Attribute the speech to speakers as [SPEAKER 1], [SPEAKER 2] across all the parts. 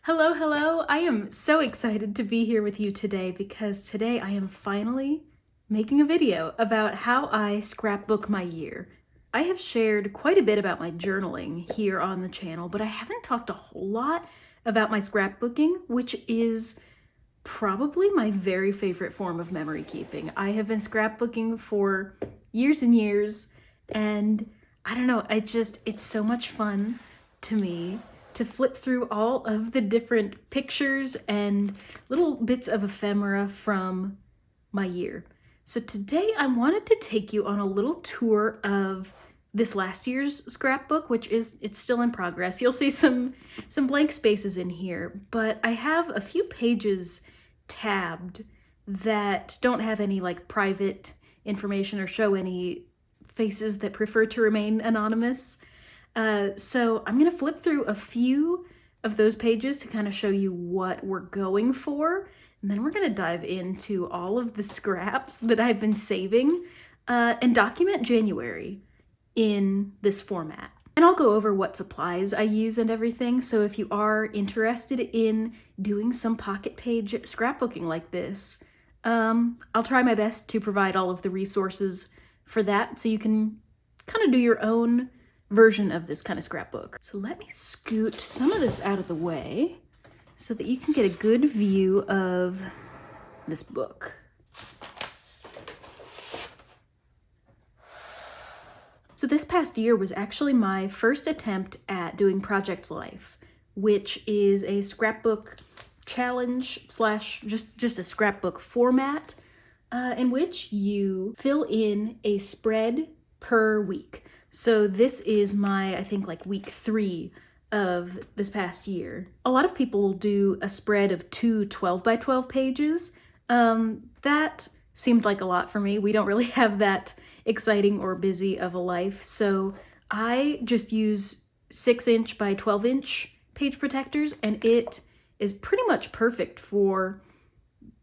[SPEAKER 1] Hello, hello. I am so excited to be here with you today because today I am finally making a video about how I scrapbook my year. I have shared quite a bit about my journaling here on the channel, but I haven't talked a whole lot about my scrapbooking, which is probably my very favorite form of memory keeping. I have been scrapbooking for years and years, and I don't know, it's so much fun to me to flip through all of the different pictures and little bits of ephemera from my year. So today I wanted to take you on a little tour of this last year's scrapbook, it's still in progress. You'll see some blank spaces in here, but I have a few pages tabbed that don't have any like private information or show any faces that prefer to remain anonymous. So I'm going to flip through a few of those pages to kind of show you what we're going for. And then we're going to dive into all of the scraps that I've been saving and document January in this format. And I'll go over what supplies I use and everything. So if you are interested in doing some pocket page scrapbooking like this, I'll try my best to provide all of the resources for that so you can kind of do your own version of this kind of scrapbook. So let me scoot some of this out of the way so that you can get a good view of this book. So this past year was actually my first attempt at doing Project Life, which is a scrapbook challenge slash just a scrapbook format in which you fill in a spread per week. So this is my, I think, like week 3 of this past year. A lot of people will do a spread of 2 12 by 12 pages. That seemed like a lot for me. We don't really have that exciting or busy of a life. So I just use 6-inch by 12-inch page protectors, and it is pretty much perfect for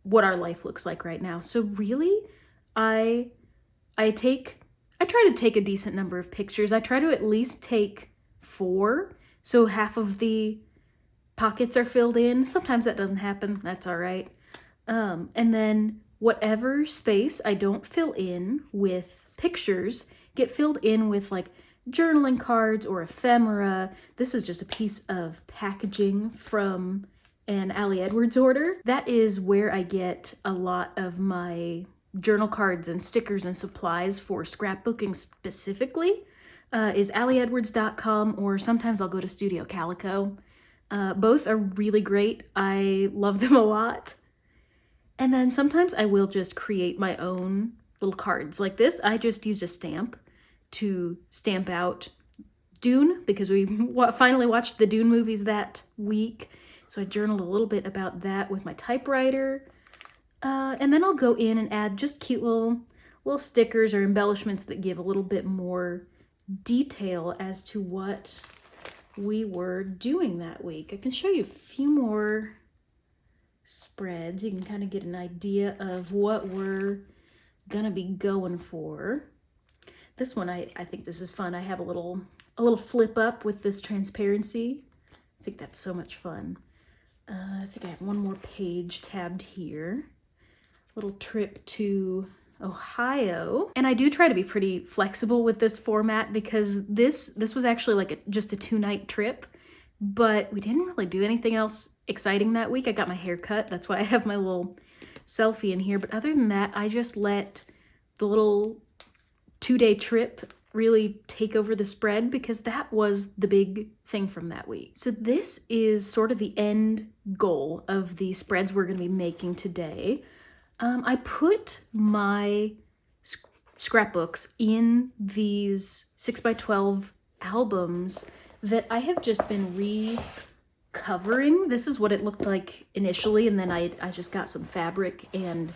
[SPEAKER 1] what our life looks like right now. So really, I try to take a decent number of pictures. I try to at least take 4, so half of the pockets are filled in. Sometimes that doesn't happen, that's all right. And then whatever space I don't fill in with pictures get filled in with like journaling cards or ephemera. This is just a piece of packaging from an Ali Edwards order. That is where I get a lot of my journal cards and stickers and supplies for scrapbooking specifically, is aliedwards.com, or sometimes I'll go to Studio Calico. Both are really great. I love them a lot. And then sometimes I will just create my own little cards like this. I just used a stamp to stamp out Dune because we finally watched the Dune movies that week. So I journaled a little bit about that with my typewriter. And then I'll go in and add just cute little stickers or embellishments that give a little bit more detail as to what we were doing that week. I can show you a few more spreads. You can kind of get an idea of what we're gonna be going for. This one, I think this is fun. I have a little flip up with this transparency. I think that's so much fun. I think I have one more page tabbed here. Little trip to Ohio. And I do try to be pretty flexible with this format because this was actually like just a 2-night trip, but we didn't really do anything else exciting that week. I got my hair cut. That's why I have my little selfie in here. But other than that, I just let the little 2-day trip really take over the spread because that was the big thing from that week. So this is sort of the end goal of the spreads we're going to be making today. I put my scrapbooks in these 6x12 albums that I have just been recovering. This is what it looked like initially, and then I just got some fabric and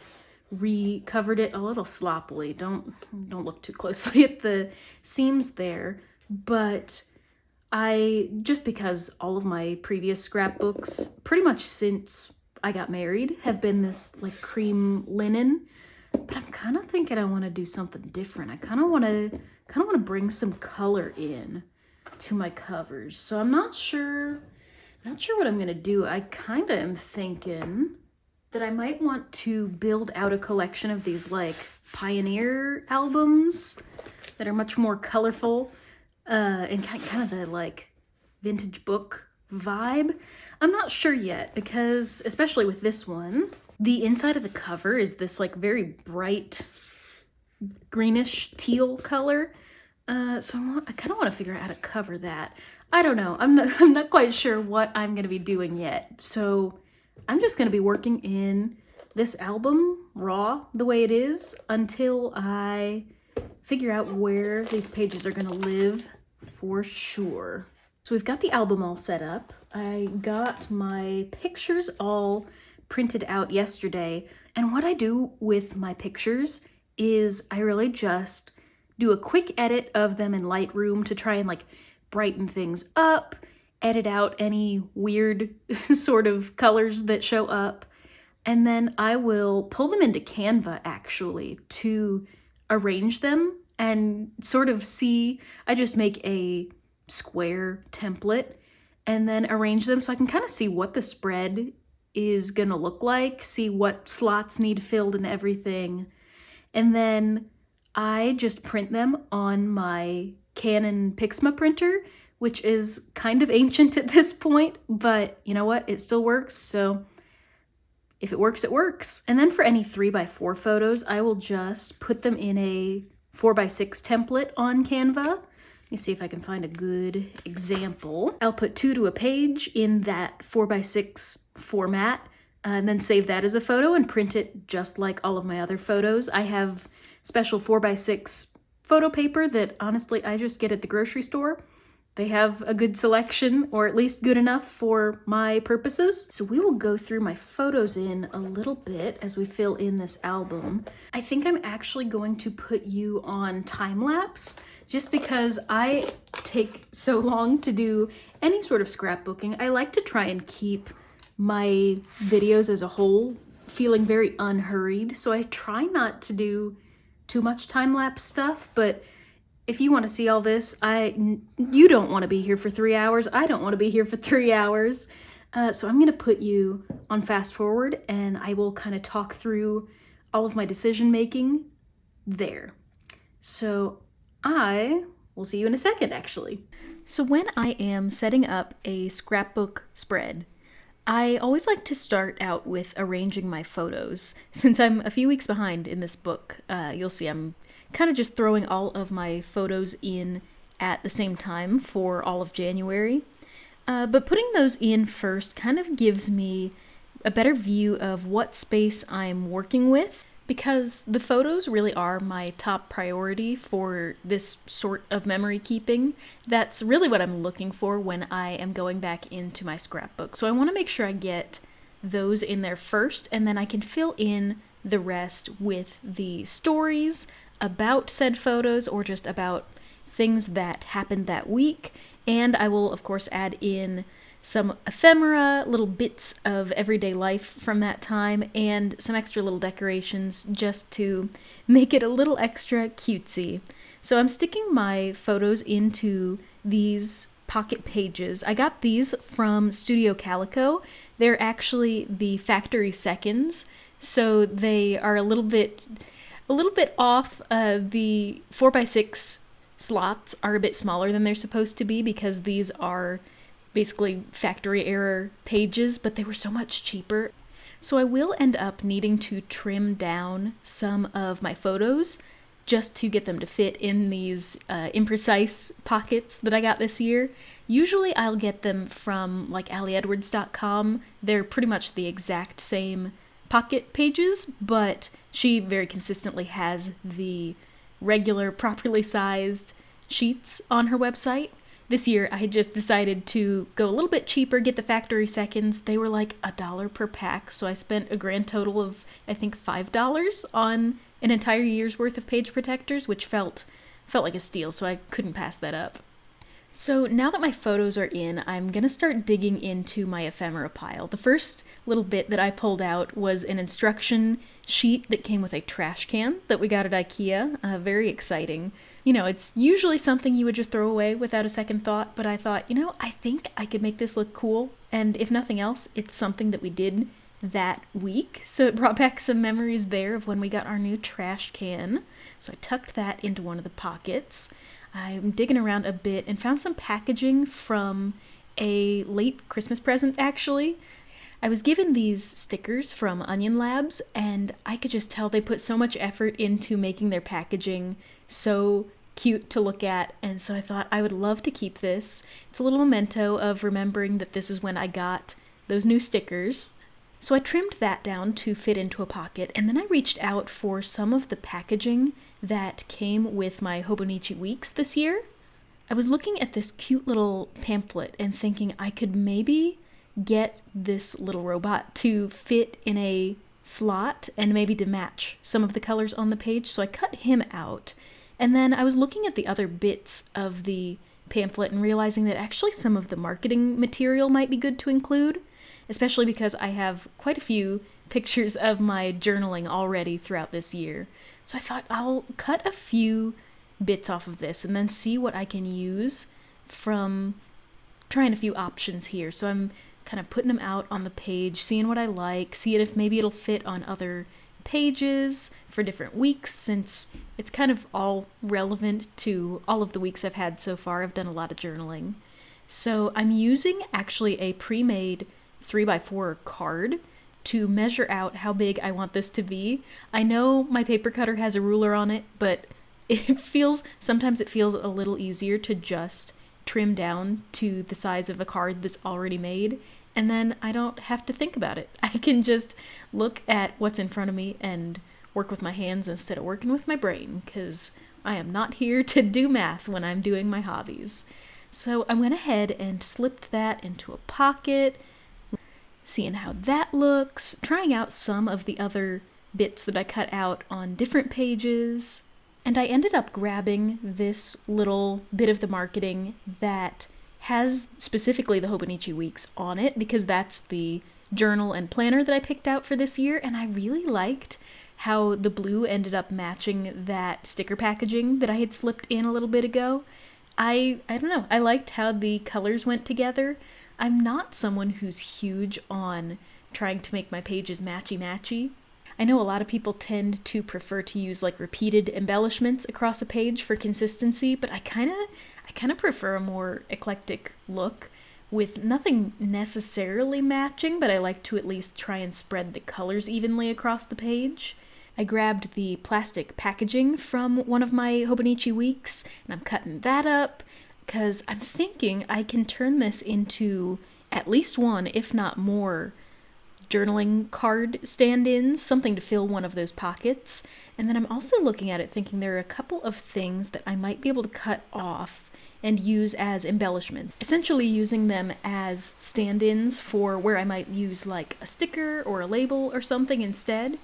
[SPEAKER 1] recovered it a little sloppily. Don't look too closely at the seams there, but just because all of my previous scrapbooks, pretty much since I got married, have been this like cream linen, but I'm kind of thinking I want to do something different. I kind of want to bring some color in to my covers. So I'm not sure Not sure what I'm gonna do. I kind of am thinking that I might want to build out a collection of these like Pioneer albums that are much more colorful and kind of the like vintage book vibe. I'm not sure yet because, especially with this one, the inside of the cover is this like very bright greenish teal color. So I kind of want to figure out how to cover that. I don't know. I'm not quite sure what I'm going to be doing yet. So I'm just going to be working in this album raw the way it is until I figure out where these pages are going to live for sure. So we've got the album all set up. I got my pictures all printed out yesterday. And what I do with my pictures is I really just do a quick edit of them in Lightroom to try and like brighten things up, edit out any weird sort of colors that show up, and then I will pull them into Canva actually to arrange them and sort of see. I just make a square template and then arrange them so I can kind of see what the spread is gonna look like, see what slots need filled and everything. And then I just print them on my Canon Pixma printer, which is kind of ancient at this point, but you know what? It still works, so if it works, it works. And then for any 3x4 photos, I will just put them in a 4x6 template on Canva. Let me see if I can find a good example. I'll put 2 to a page in that 4x6 format, and then save that as a photo and print it just like all of my other photos. I have special 4x6 photo paper that honestly I just get at the grocery store. They have a good selection, or at least good enough for my purposes. So we will go through my photos in a little bit as we fill in this album. I think I'm actually going to put you on time-lapse just because I take so long to do any sort of scrapbooking. I like to try and keep my videos as a whole feeling very unhurried, so I try not to do too much time-lapse stuff, but if you want to see all this, you don't want to be here for 3 hours. I don't want to be here for 3 hours. So I'm going to put you on fast forward and I will kind of talk through all of my decision making there. So I will see you in a second, actually. So when I am setting up a scrapbook spread, I always like to start out with arranging my photos. Since I'm a few weeks behind in this book, you'll see I'm kind of just throwing all of my photos in at the same time for all of January. But putting those in first kind of gives me a better view of what space I'm working with, because the photos really are my top priority for this sort of memory keeping. That's really what I'm looking for when I am going back into my scrapbook. So I want to make sure I get those in there first, and then I can fill in the rest with the stories about said photos or just about things that happened that week. And I will, of course, add in some ephemera, little bits of everyday life from that time, and some extra little decorations just to make it a little extra cutesy. So I'm sticking my photos into these pocket pages. I got these from Studio Calico. They're actually the factory seconds, so they are a little bit off. The 4x6 slots are a bit smaller than they're supposed to be because these are basically factory error pages, but they were so much cheaper. So I will end up needing to trim down some of my photos just to get them to fit in these imprecise pockets that I got this year. Usually I'll get them from like AllieEdwards.com. They're pretty much the exact same pocket pages, but she very consistently has the regular, properly sized sheets on her website. This year, I had just decided to go a little bit cheaper, get the factory seconds. They were like $1 per pack, so I spent a grand total of, I think, $5 on an entire year's worth of page protectors, which felt like a steal, so I couldn't pass that up. So now that my photos are in, I'm gonna start digging into my ephemera pile. The first little bit that I pulled out was an instruction sheet that came with a trash can that we got at IKEA. Very exciting. You know, it's usually something you would just throw away without a second thought, but I thought, I think I could make this look cool and if nothing else, it's something that we did that week, so it brought back some memories there of when we got our new trash can. So I tucked that into one of the pockets. I'm digging around a bit and found some packaging from a late Christmas present, actually. I was given these stickers from Onion Labs, and I could just tell they put so much effort into making their packaging so cute to look at, and so I thought I would love to keep this. It's a little memento of remembering that this is when I got those new stickers. So I trimmed that down to fit into a pocket, and then I reached out for some of the packaging that came with my Hobonichi Weeks this year. I was looking at this cute little pamphlet and thinking I could maybe get this little robot to fit in a slot and maybe to match some of the colors on the page, so I cut him out. And then I was looking at the other bits of the pamphlet and realizing that actually some of the marketing material might be good to include, especially because I have quite a few pictures of my journaling already throughout this year. So I thought I'll cut a few bits off of this and then see what I can use from trying a few options here. So I'm kind of putting them out on the page, seeing what I like, seeing if maybe it'll fit on other pages for different weeks, since it's kind of all relevant to all of the weeks I've had so far. I've done a lot of journaling. So I'm using actually a pre-made 3x4 card to measure out how big I want this to be. I know my paper cutter has a ruler on it, but sometimes it feels a little easier to just trim down to the size of a card that's already made, and then I don't have to think about it. I can just look at what's in front of me and work with my hands instead of working with my brain, because I am not here to do math when I'm doing my hobbies. So I went ahead and slipped that into a pocket, seeing how that looks, trying out some of the other bits that I cut out on different pages. And I ended up grabbing this little bit of the marketing that has specifically the Hobonichi Weeks on it, because that's the journal and planner that I picked out for this year, and I really liked how the blue ended up matching that sticker packaging that I had slipped in a little bit ago. I don't know, I liked how the colors went together. I'm not someone who's huge on trying to make my pages matchy-matchy. I know a lot of people tend to prefer to use like repeated embellishments across a page for consistency, but I kind of prefer a more eclectic look with nothing necessarily matching, but I like to at least try and spread the colors evenly across the page. I grabbed the plastic packaging from one of my Hobonichi Weeks, and I'm cutting that up because I'm thinking I can turn this into at least one, if not more, journaling card stand-ins, something to fill one of those pockets. And then I'm also looking at it thinking there are a couple of things that I might be able to cut off and use as embellishment, essentially using them as stand-ins for where I might use like a sticker or a label or something instead.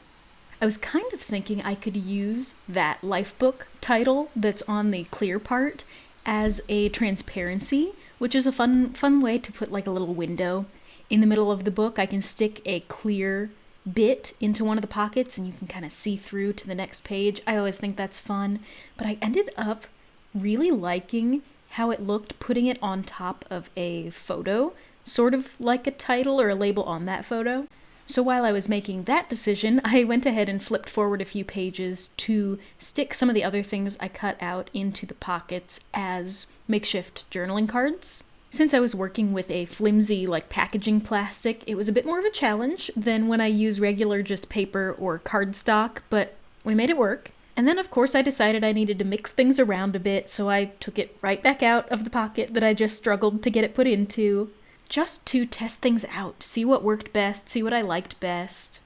[SPEAKER 1] I was kind of thinking I could use that Lifebook title that's on the clear part as a transparency, which is a fun way to put like a little window in the middle of the book. I can stick a clear bit into one of the pockets and you can kind of see through to the next page. I always think that's fun, but I ended up really liking how it looked putting it on top of a photo, sort of like a title or a label on that photo. So while I was making that decision, I went ahead and flipped forward a few pages to stick some of the other things I cut out into the pockets as makeshift journaling cards. Since I was working with a flimsy, like packaging plastic, it was a bit more of a challenge than when I use regular just paper or cardstock, but we made it work. And then of course I decided I needed to mix things around a bit, so I took it right back out of the pocket that I just struggled to get it put into, just to test things out, see what worked best, see what I liked best.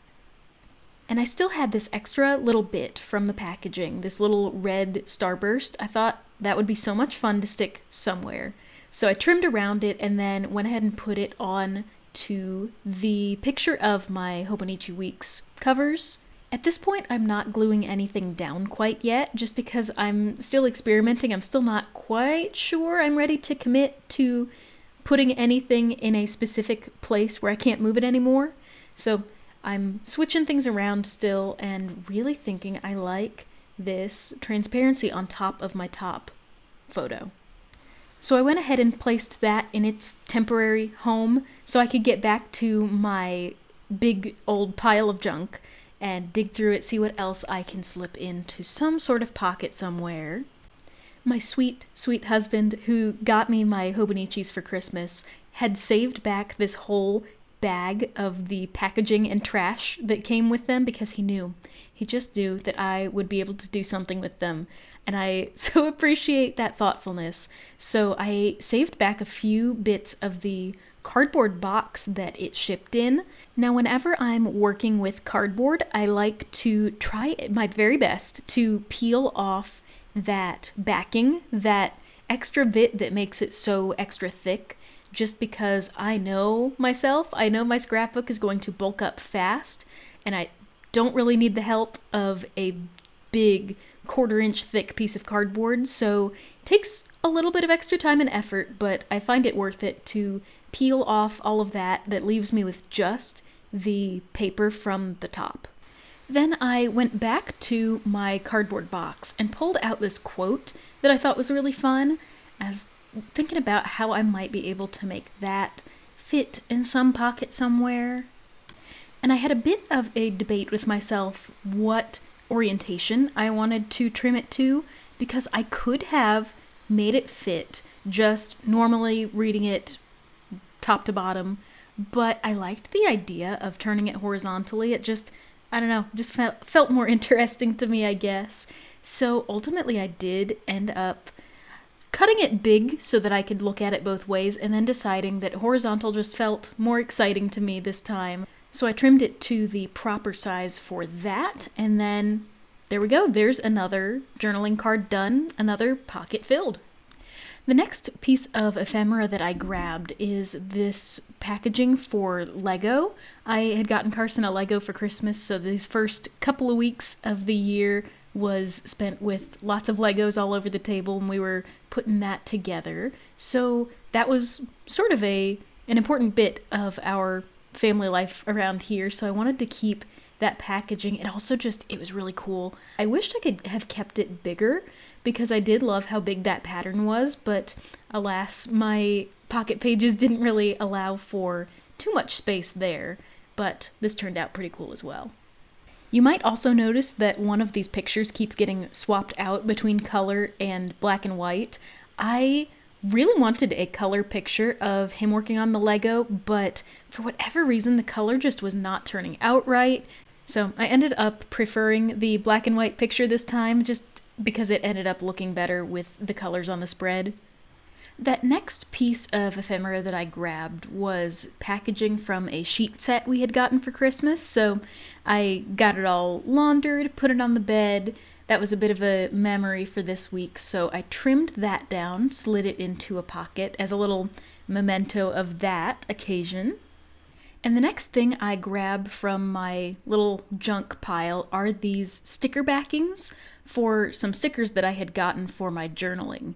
[SPEAKER 1] And I still had this extra little bit from the packaging, this little red starburst. I thought that would be so much fun to stick somewhere. So I trimmed around it and then went ahead and put it on to the picture of my Hobonichi Weeks covers. At this point, I'm not gluing anything down quite yet, just because I'm still experimenting. I'm still not quite sure I'm ready to commit to putting anything in a specific place where I can't move it anymore. So I'm switching things around still and really thinking I like this transparency on top of my top photo. So I went ahead and placed that in its temporary home so I could get back to my big old pile of junk and dig through it, see what else I can slip into some sort of pocket somewhere. My sweet, sweet husband, who got me my Hobonichis for Christmas, had saved back this whole bag of the packaging and trash that came with them because he just knew that I would be able to do something with them. And I so appreciate that thoughtfulness. So I saved back a few bits of the cardboard box that it shipped in. Now, whenever I'm working with cardboard, I like to try my very best to peel off that backing, that extra bit that makes it so extra thick, just because I know myself. I know my scrapbook is going to bulk up fast, and I don't really need the help of a big 1/4 inch thick piece of cardboard, so it takes a little bit of extra time and effort, but I find it worth it to peel off all of that leaves me with just the paper from the top. Then I went back to my cardboard box and pulled out this quote that I thought was really fun. I was thinking about how I might be able to make that fit in some pocket somewhere. And I had a bit of a debate with myself what orientation I wanted to trim it to, because I could have made it fit just normally reading it top to bottom, but I liked the idea of turning it horizontally. It just, I don't know, just felt more interesting to me, I guess. So ultimately I did end up cutting it big so that I could look at it both ways, and then deciding that horizontal just felt more exciting to me this time. So I trimmed it to the proper size for that, and then there we go. There's another journaling card done, another pocket filled. The next piece of ephemera that I grabbed is this packaging for Lego. I had gotten Carson a Lego for Christmas, so these first couple of weeks of the year was spent with lots of Legos all over the table, and we were putting that together. So that was sort of an important bit of our family life around here, so I wanted to keep that packaging. It was really cool. I wished I could have kept it bigger, because I did love how big that pattern was, but alas, my pocket pages didn't really allow for too much space there, but this turned out pretty cool as well. You might also notice that one of these pictures keeps getting swapped out between color and black and white. I really wanted a color picture of him working on the Lego, but for whatever reason, the color just was not turning out right. So I ended up preferring the black and white picture this time, just because it ended up looking better with the colors on the spread. That next piece of ephemera that I grabbed was packaging from a sheet set we had gotten for Christmas, so I got it all laundered, put it on the bed. That was a bit of a memory for this week, so I trimmed that down, slid it into a pocket as a little memento of that occasion. And the next thing I grab from my little junk pile are these sticker backings for some stickers that I had gotten for my journaling.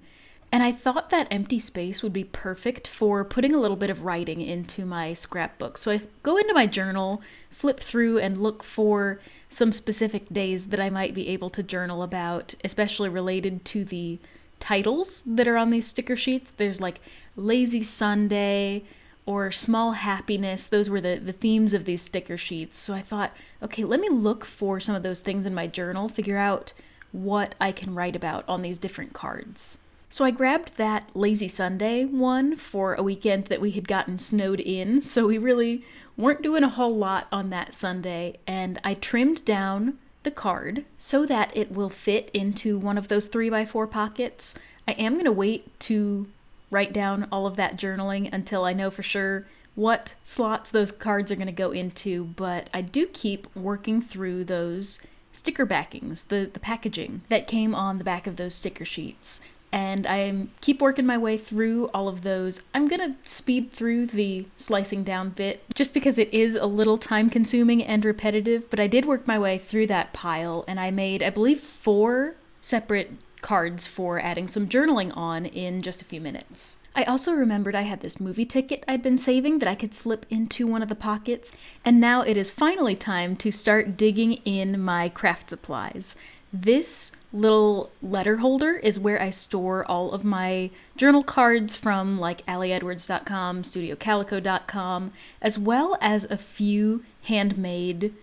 [SPEAKER 1] And I thought that empty space would be perfect for putting a little bit of writing into my scrapbook. So I go into my journal, flip through, and look for some specific days that I might be able to journal about, especially related to the titles that are on these sticker sheets. There's like Lazy Sunday or Small Happiness. Those were the themes of these sticker sheets. So I thought, okay, let me look for some of those things in my journal, figure out what I can write about on these different cards. So I grabbed that Lazy Sunday one for a weekend that we had gotten snowed in, so we really weren't doing a whole lot on that Sunday, and I trimmed down the card so that it will fit into one of those 3x4 pockets. I am going to wait to write down all of that journaling until I know for sure what slots those cards are going to go into, but I do keep working through those sticker backings, the packaging that came on the back of those sticker sheets. And I keep working my way through all of those. I'm gonna speed through the slicing down bit just because it is a little time consuming and repetitive, but I did work my way through that pile, and I made, I believe, 4 separate cards for adding some journaling on in just a few minutes. I also remembered I had this movie ticket I'd been saving that I could slip into one of the pockets, and now it is finally time to start digging in my craft supplies. This little letter holder is where I store all of my journal cards from like AllieEdwards.com, StudioCalico.com, as well as a few handmade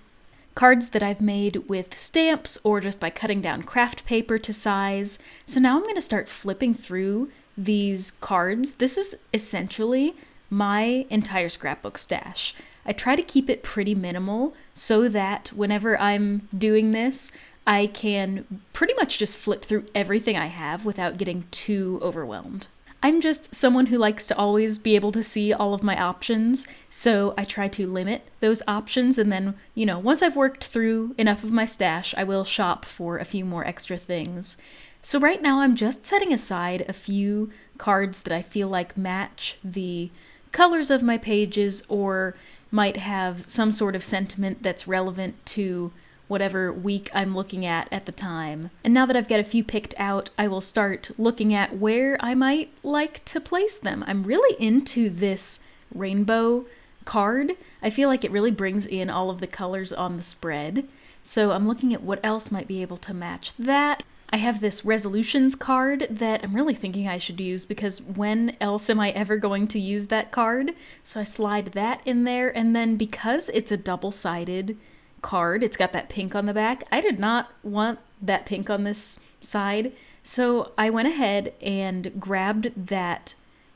[SPEAKER 1] cards that I've made with stamps or just by cutting down craft paper to size. So now I'm going to start flipping through these cards. This is essentially my entire scrapbook stash. I try to keep it pretty minimal so that whenever I'm doing this, I can pretty much just flip through everything I have without getting too overwhelmed. I'm just someone who likes to always be able to see all of my options, so I try to limit those options, and then, once I've worked through enough of my stash, I will shop for a few more extra things. So right now I'm just setting aside a few cards that I feel like match the colors of my pages or might have some sort of sentiment that's relevant to whatever week I'm looking at the time. And now that I've got a few picked out, I will start looking at where I might like to place them. I'm really into this rainbow card. I feel like it really brings in all of the colors on the spread. So I'm looking at what else might be able to match that. I have this resolutions card that I'm really thinking I should use because when else am I ever going to use that card? So I slide that in there, and then because it's a double-sided card, it's got that pink on the back. I did not want that pink on this side, so I went ahead and grabbed that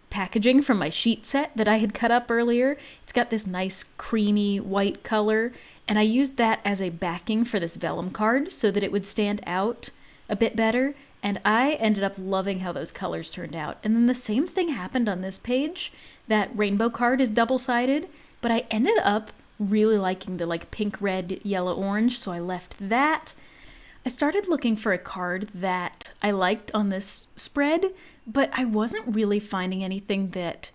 [SPEAKER 1] packaging from my sheet set that I had cut up earlier. It's got this nice creamy white color, and I used that as a backing for this vellum card so that it would stand out a bit better, and I ended up loving how those colors turned out. And then the same thing happened on this page. That rainbow card is double-sided, but I ended up really liking the pink, red, yellow, orange, so I left that. I started looking for a card that I liked on this spread, but I wasn't really finding anything that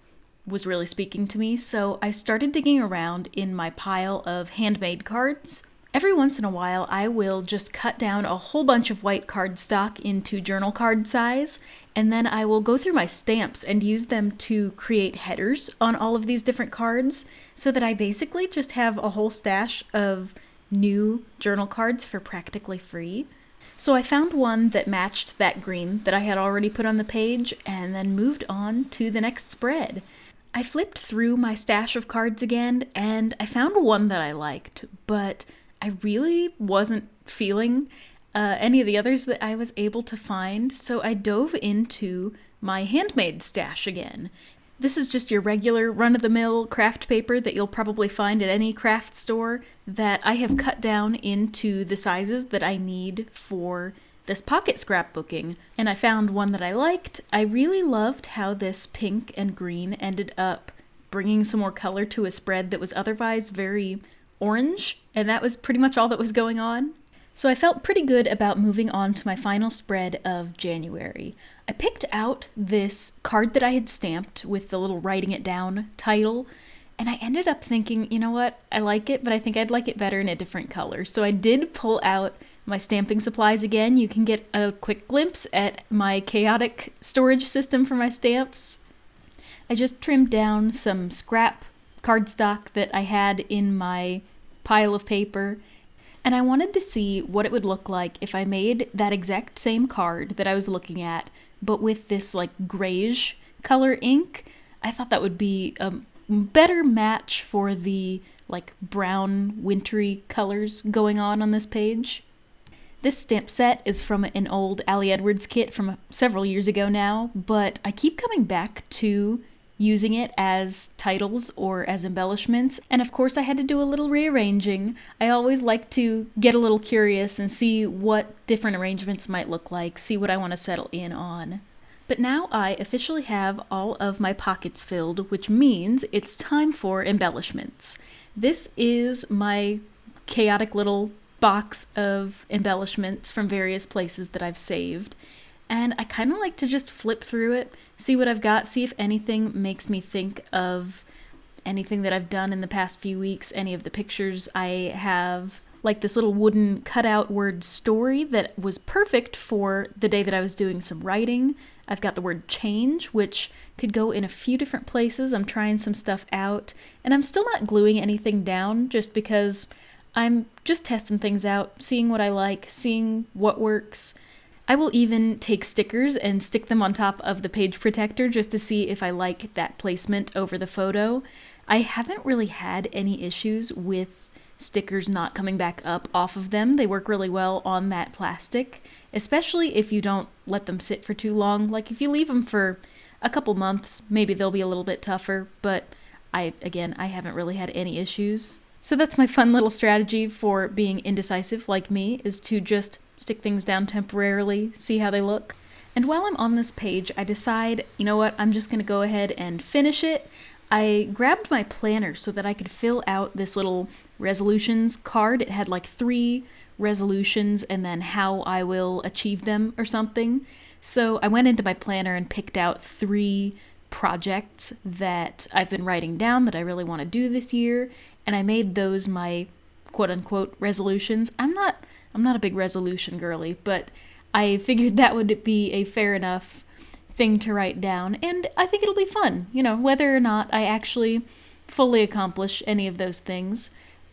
[SPEAKER 1] was really speaking to me, so I started digging around in my pile of handmade cards. Every once in a while, I will just cut down a whole bunch of white cardstock into journal card size, and then I will go through my stamps and use them to create headers on all of these different cards, so that I basically just have a whole stash of new journal cards for practically free. So I found one that matched that green that I had already put on the page, and then moved on to the next spread. I flipped through my stash of cards again, and I found one that I liked, but I really wasn't feeling any of the others that I was able to find, so I dove into my handmade stash again. This is just your regular run-of-the-mill craft paper that you'll probably find at any craft store that I have cut down into the sizes that I need for this pocket scrapbooking, and I found one that I liked. I really loved how this pink and green ended up bringing some more color to a spread that was otherwise very orange, and that was pretty much all that was going on. So I felt pretty good about moving on to my final spread of January. I picked out this card that I had stamped with the little writing it down title, and I ended up thinking, you know what, I like it, but I think I'd like it better in a different color. So I did pull out my stamping supplies again. You can get a quick glimpse at my chaotic storage system for my stamps. I just trimmed down some scrap cardstock that I had in my pile of paper, and I wanted to see what it would look like if I made that exact same card that I was looking at, but with this grayish color ink. I thought that would be a better match for the brown wintry colors going on this page. This stamp set is from an old Allie Edwards kit from several years ago now, but I keep coming back to using it as titles or as embellishments, and of course I had to do a little rearranging. I always like to get a little curious and see what different arrangements might look like, see what I want to settle in on. But now I officially have all of my pockets filled, which means it's time for embellishments. This is my chaotic little box of embellishments from various places that I've saved, and I kind of like to just flip through it, see what I've got, see if anything makes me think of anything that I've done in the past few weeks, any of the pictures I have, like this little wooden cutout word story that was perfect for the day that I was doing some writing. I've got the word change, which could go in a few different places. I'm trying some stuff out, and I'm still not gluing anything down just because I'm just testing things out, seeing what I like, seeing what works. I will even take stickers and stick them on top of the page protector just to see if I like that placement over the photo. I haven't really had any issues with stickers not coming back up off of them. They work really well on that plastic, especially if you don't let them sit for too long. Like if you leave them for a couple months, maybe they'll be a little bit tougher, but I haven't really had any issues. So that's my fun little strategy for being indecisive like me, is to just stick things down temporarily, see how they look. And while I'm on this page, I decide, you know what, I'm just going to go ahead and finish it. I grabbed my planner so that I could fill out this little resolutions card. It had like 3 resolutions and then how I will achieve them or something. So I went into my planner and picked out 3 projects that I've been writing down that I really want to do this year, and I made those my quote-unquote resolutions. I'm not a big resolution girly, but I figured that would be a fair enough thing to write down, and I think it'll be fun, whether or not I actually fully accomplish any of those things.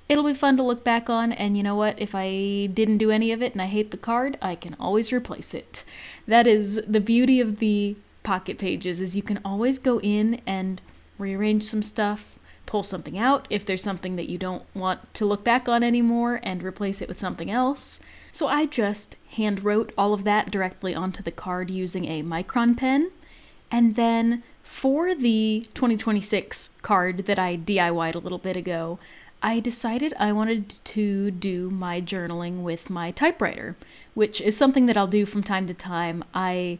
[SPEAKER 1] It'll be fun to look back on, and you know what? If I didn't do any of it and I hate the card, I can always replace it. That is the beauty of the pocket pages, is you can always go in and rearrange some stuff, pull something out if there's something that you don't want to look back on anymore, and replace it with something else. So I just hand wrote all of that directly onto the card using a micron pen. And then for the 2026 card that I DIY'd a little bit ago, I decided I wanted to do my journaling with my typewriter, which is something that I'll do from time to time. I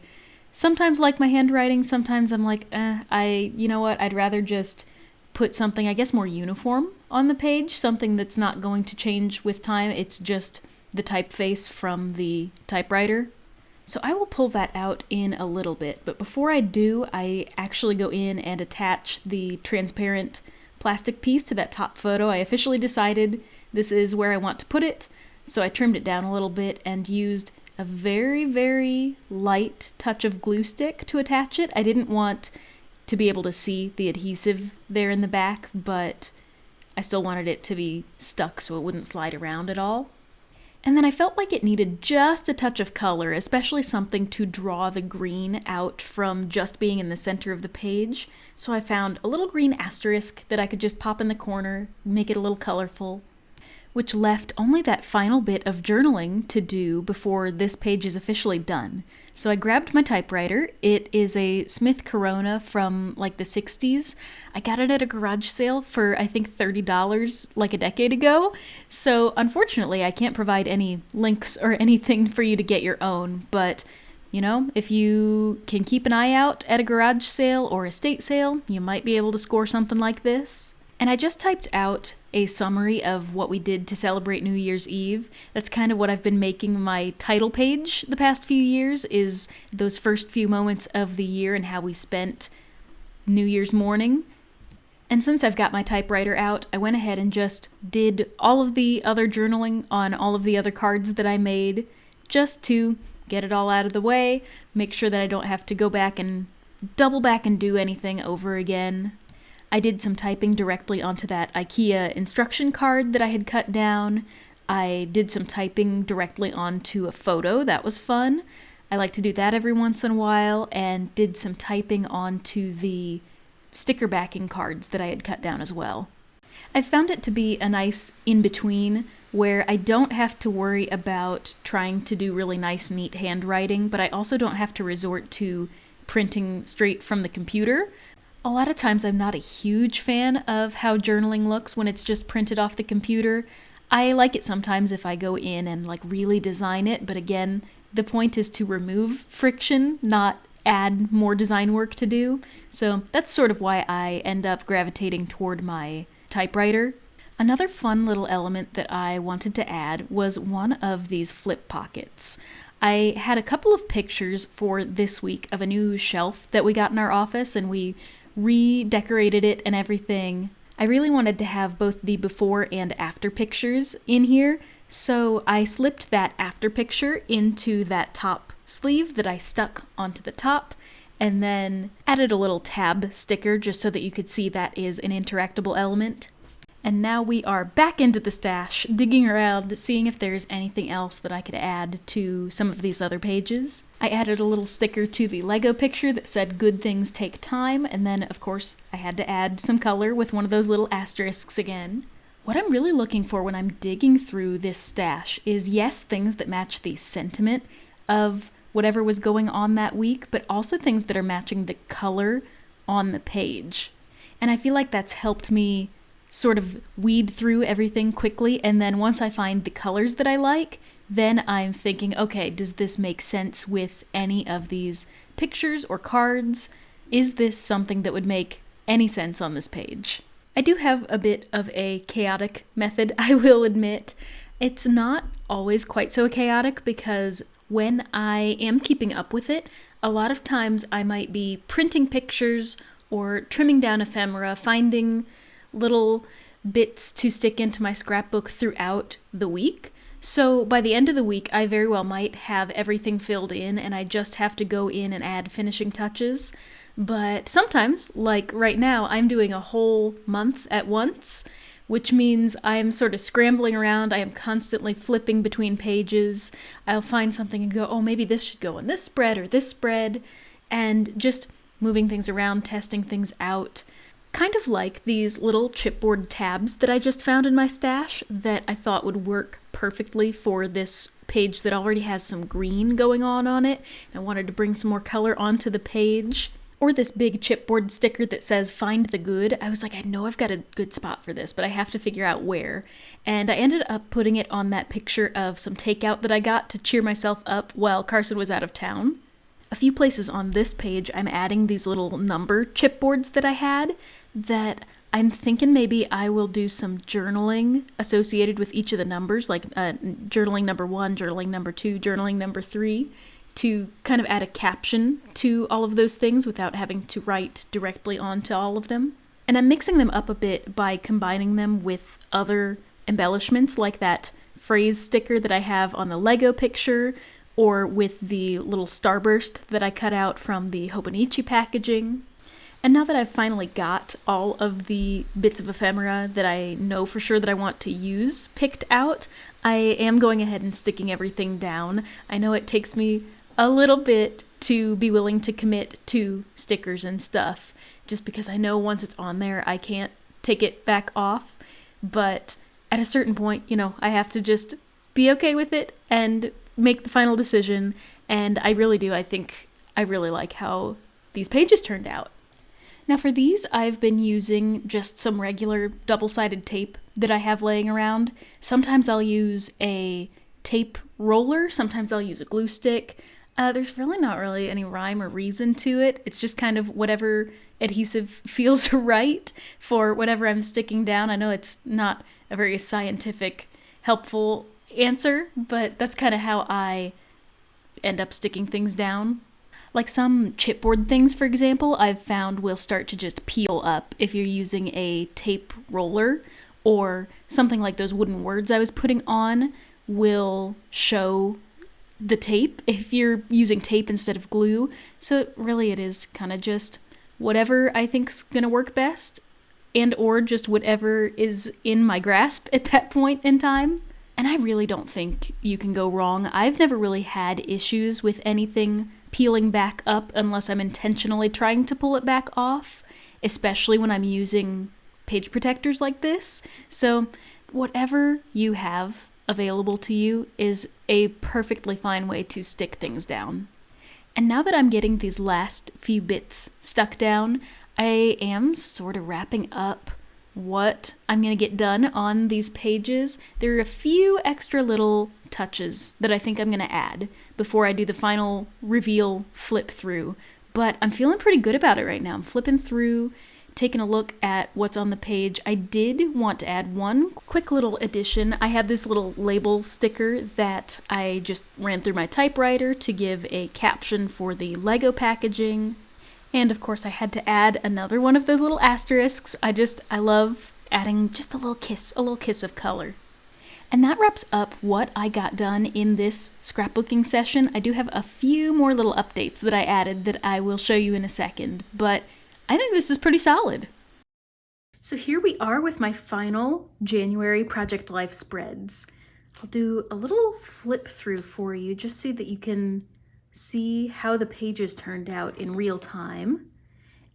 [SPEAKER 1] sometimes like my handwriting, sometimes I'm like, you know what, I'd rather just put something, I guess, more uniform on the page, something that's not going to change with time. It's just the typeface from the typewriter. So I will pull that out in a little bit, but before I do, I actually go in and attach the transparent plastic piece to that top photo. I officially decided this is where I want to put it, so I trimmed it down a little bit and used a very, very light touch of glue stick to attach it. I didn't want to be able to see the adhesive there in the back, but I still wanted it to be stuck so it wouldn't slide around at all. And then I felt like it needed just a touch of color, especially something to draw the green out from just being in the center of the page. So I found a little green asterisk that I could just pop in the corner, make it a little colorful, which left only that final bit of journaling to do before this page is officially done. So I grabbed my typewriter. It is a Smith Corona from like the 60s. I got it at a garage sale for I think $30 like a decade ago. So unfortunately I can't provide any links or anything for you to get your own, but if you can keep an eye out at a garage sale or estate sale, you might be able to score something like this. And I just typed out a summary of what we did to celebrate New Year's Eve. That's kind of what I've been making my title page the past few years, is those first few moments of the year and how we spent New Year's morning. And since I've got my typewriter out, I went ahead and just did all of the other journaling on all of the other cards that I made, just to get it all out of the way, make sure that I don't have to go back and double back and do anything over again. I did some typing directly onto that IKEA instruction card that I had cut down. I did some typing directly onto a photo. That was fun. I like to do that every once in a while, and did some typing onto the sticker backing cards that I had cut down as well. I found it to be a nice in-between where I don't have to worry about trying to do really nice, neat handwriting, but I also don't have to resort to printing straight from the computer. A lot of times I'm not a huge fan of how journaling looks when it's just printed off the computer. I like it sometimes if I go in and really design it, but again, the point is to remove friction, not add more design work to do. So that's sort of why I end up gravitating toward my typewriter. Another fun little element that I wanted to add was one of these flip pockets. I had a couple of pictures for this week of a new shelf that we got in our office, and we redecorated it and everything. I really wanted to have both the before and after pictures in here, so I slipped that after picture into that top sleeve that I stuck onto the top, and then added a little tab sticker just so that you could see that is an interactable element. And now we are back into the stash, digging around, seeing if there's anything else that I could add to some of these other pages. I added a little sticker to the Lego picture that said "Good things take time," and then, of course, I had to add some color with one of those little asterisks again. What I'm really looking for when I'm digging through this stash is, yes, things that match the sentiment of whatever was going on that week, but also things that are matching the color on the page. And I feel like that's helped me sort of weed through everything quickly, and then once I find the colors that I like, then I'm thinking, okay, does this make sense with any of these pictures or cards? Is this something that would make any sense on this page? I do have a bit of a chaotic method, I will admit. It's not always quite so chaotic because when I am keeping up with it, a lot of times I might be printing pictures or trimming down ephemera, finding little bits to stick into my scrapbook throughout the week. So by the end of the week, I very well might have everything filled in and I just have to go in and add finishing touches. But sometimes, like right now, I'm doing a whole month at once, which means I'm sort of scrambling around. I am constantly flipping between pages. I'll find something and go, oh, maybe this should go on this spread or this spread, and just moving things around, testing things out. Kind of like these little chipboard tabs that I just found in my stash that I thought would work perfectly for this page that already has some green going on it. I wanted to bring some more color onto the page. Or this big chipboard sticker that says "Find the Good." I was like, I know I've got a good spot for this, but I have to figure out where. And I ended up putting it on that picture of some takeout that I got to cheer myself up while Carson was out of town. A few places on this page, I'm adding these little number chipboards that I had that I'm thinking maybe I will do some journaling associated with each of the numbers, like journaling number 1, journaling number 2, journaling number 3, to kind of add a caption to all of those things without having to write directly onto all of them. And I'm mixing them up a bit by combining them with other embellishments, like that phrase sticker that I have on the Lego picture, or with the little starburst that I cut out from the Hobonichi packaging. And now that I've finally got all of the bits of ephemera that I know for sure that I want to use picked out, I am going ahead and sticking everything down. I know it takes me a little bit to be willing to commit to stickers and stuff, just because I know once it's on there, I can't take it back off. But at a certain point, I have to just be okay with it and make the final decision. And I really do. I think I really like how these pages turned out. Now for these, I've been using just some regular double-sided tape that I have laying around. Sometimes I'll use a tape roller, sometimes I'll use a glue stick. There's really not really any rhyme or reason to it. It's just kind of whatever adhesive feels right for whatever I'm sticking down. I know it's not a very scientific, helpful answer, but that's kind of how I end up sticking things down. Like some chipboard things, for example, I've found will start to just peel up if you're using a tape roller, or something like those wooden words I was putting on will show the tape if you're using tape instead of glue. So really it is kind of just whatever I think's gonna work best, and or just whatever is in my grasp at that point in time. And I really don't think you can go wrong. I've never really had issues with anything peeling back up unless I'm intentionally trying to pull it back off, especially when I'm using page protectors like this. So whatever you have available to you is a perfectly fine way to stick things down. And now that I'm getting these last few bits stuck down, I am sort of wrapping up what I'm going to get done on these pages. There are a few extra little touches that I think I'm going to add before I do the final reveal flip through, but I'm feeling pretty good about it right now. I'm flipping through, taking a look at what's on the page. I did want to add one quick little addition. I had this little label sticker that I just ran through my typewriter to give a caption for the Lego packaging. And of course I had to add another one of those little asterisks. I love adding just a little kiss of color. And that wraps up what I got done in this scrapbooking session. I do have a few more little updates that I added that I will show you in a second, but I think this is pretty solid. So here we are with my final January Project Life spreads. I'll do a little flip through for you just so that you can see how the pages turned out in real time.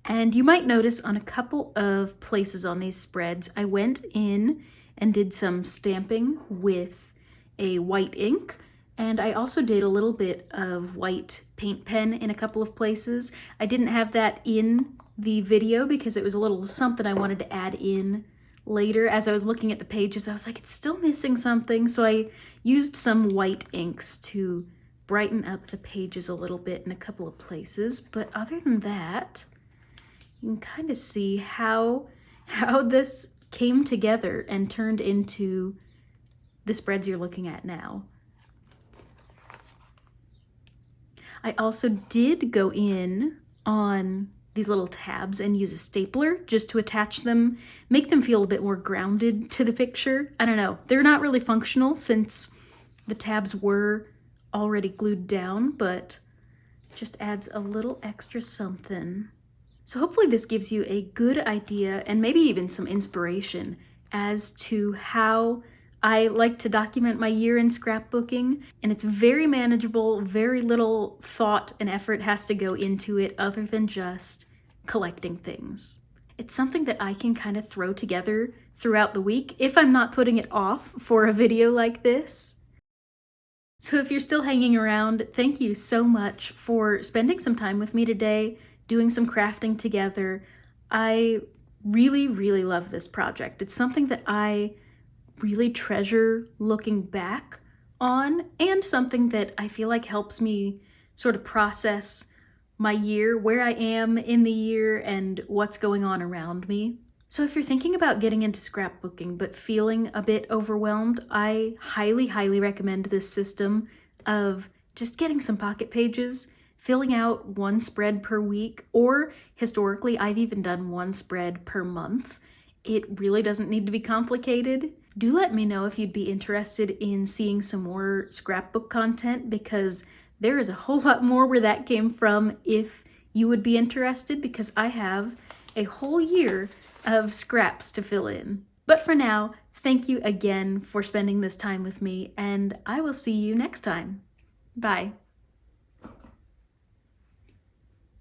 [SPEAKER 1] And you might notice on a couple of places on these spreads, I went in and did some stamping with a white ink. And I also did a little bit of white paint pen in a couple of places. I didn't have that in the video because it was a little something I wanted to add in later. As I was looking at the pages, I was like, it's still missing something. So I used some white inks to brighten up the pages a little bit in a couple of places. But other than that, you can kind of see how this came together and turned into the spreads you're looking at now. I also did go in on these little tabs and use a stapler just to attach them, make them feel a bit more grounded to the picture. I don't know, they're not really functional since the tabs were already glued down, but just adds a little extra something. So hopefully this gives you a good idea and maybe even some inspiration as to how I like to document my year in scrapbooking, and it's very manageable, very little thought and effort has to go into it other than just collecting things. It's something that I can kind of throw together throughout the week if I'm not putting it off for a video like this. So if you're still hanging around, thank you so much for spending some time with me today, doing some crafting together. I really, really love this project. It's something that I really treasure looking back on, and something that I feel like helps me sort of process my year, where I am in the year, and what's going on around me. So if you're thinking about getting into scrapbooking but feeling a bit overwhelmed, I highly, highly recommend this system of just getting some pocket pages, filling out one spread per week, or historically, I've even done one spread per month. It really doesn't need to be complicated. Do let me know if you'd be interested in seeing some more scrapbook content, because there is a whole lot more where that came from if you would be interested, because I have a whole year of scraps to fill in. But for now, thank you again for spending this time with me, and I will see you next time. Bye.